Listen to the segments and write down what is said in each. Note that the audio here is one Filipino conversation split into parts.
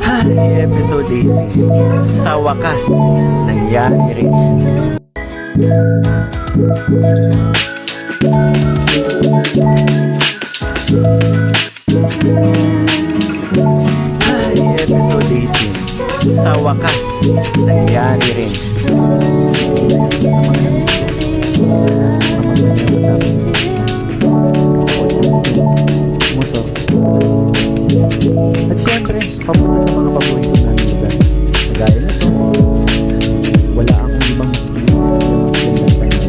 Hi, episode 18. Sa wakas, nangyari rin. Hi, episode 18. Sa wakas, nangyari rin. Motor. At syempre, papunta sa mga paborito namin lugar. Kagaya nito, wala akong ibang sobrang simple lang talaga.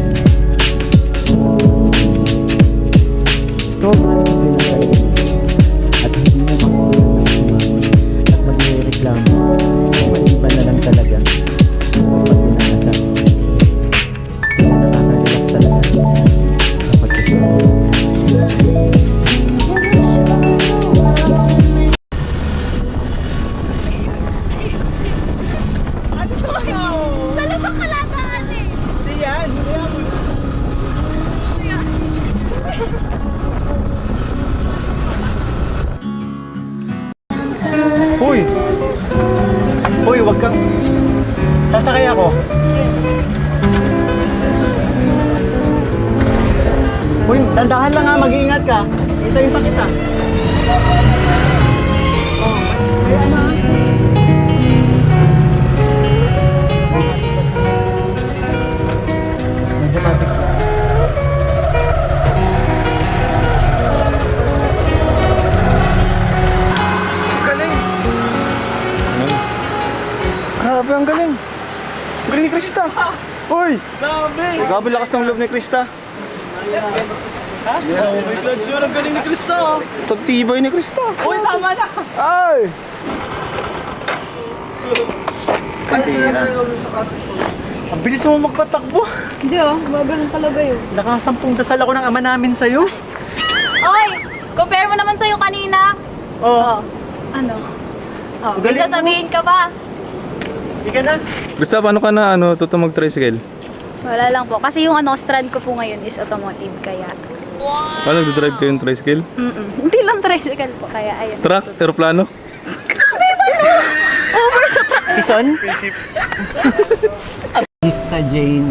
At hindi mo makikita na sumama at magre-reklamo kung maliban na lang talaga pag pinakasal. Kaya nakaka-relax talaga kapag ito. Sa labang kalasangan eh! Hindi yan! Uy! Uy, wag kang... Sasakay ako. Uy, dandahan lang ha, mag-iingat ka. Hintayin pa kita. Oh, ayan ha. Medyo matik. Galing! Grabe, ang galing! Ang galing ni Krista! Uy! Grabe! Grabe lakas ng loob ni Krista! Ha? May clutch yun, ang galing ni Krista oh! Tagtibay ni Krista! Uy, tama na! Ay! Ang bilis mo magpatakbo. Hindi oh, bagal ng kalagay oh. Nakasampung dasal ako ng ama namin sa'yo. Oy! Compare mo naman sa'yo kanina. Oh, Ano? Oh, may Galing mo. sasabihin ka ba? di ka na. Krista, paano ka na tuto mag-tricycle? Wala lang po. Kasi yung strand ko po ngayon is automotive kaya. Paano nag-drive kayo yung tricycle? Hindi lang tricycle po kaya ayun. Truck? Aeroplano? Over sa Ison? Krista Jane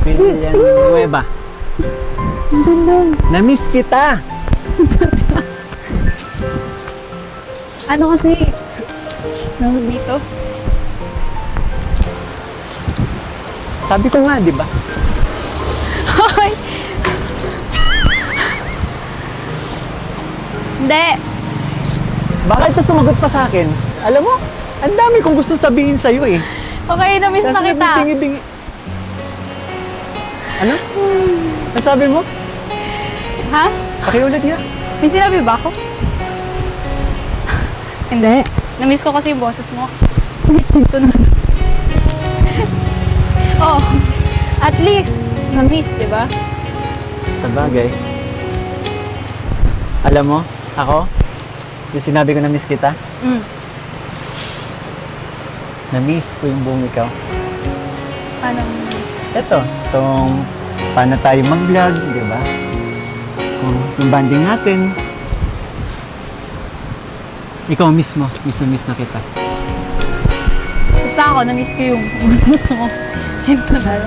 Villanueva. Na-miss kita. Ano kasi? Dito? Sabi ko nga, di ba? Hoy! Hindi. Bakit ka sumagot pa sa akin? Alam mo, ang dami kong gusto sabihin sa'yo eh. Okay, na-miss na Kaso kita. nagbitingi-bingi. Ano? Ang sabi mo? Ha? Pakiulit nga. May sinabi ba ako? Hindi. Na-miss ko kasi yung boses mo. Sinto na. Oh, at least, na-miss, di ba? Sa bagay. Alam mo, ako, yung sinabi ko na-miss kita, na-miss ko yung buong ikaw. Paano? Itong paano tayo mag-vlog, di ba? Kung yung banding natin, ikaw mismo, miss na kita. Basta ako, na-miss ko yung boses mo. Sinto na.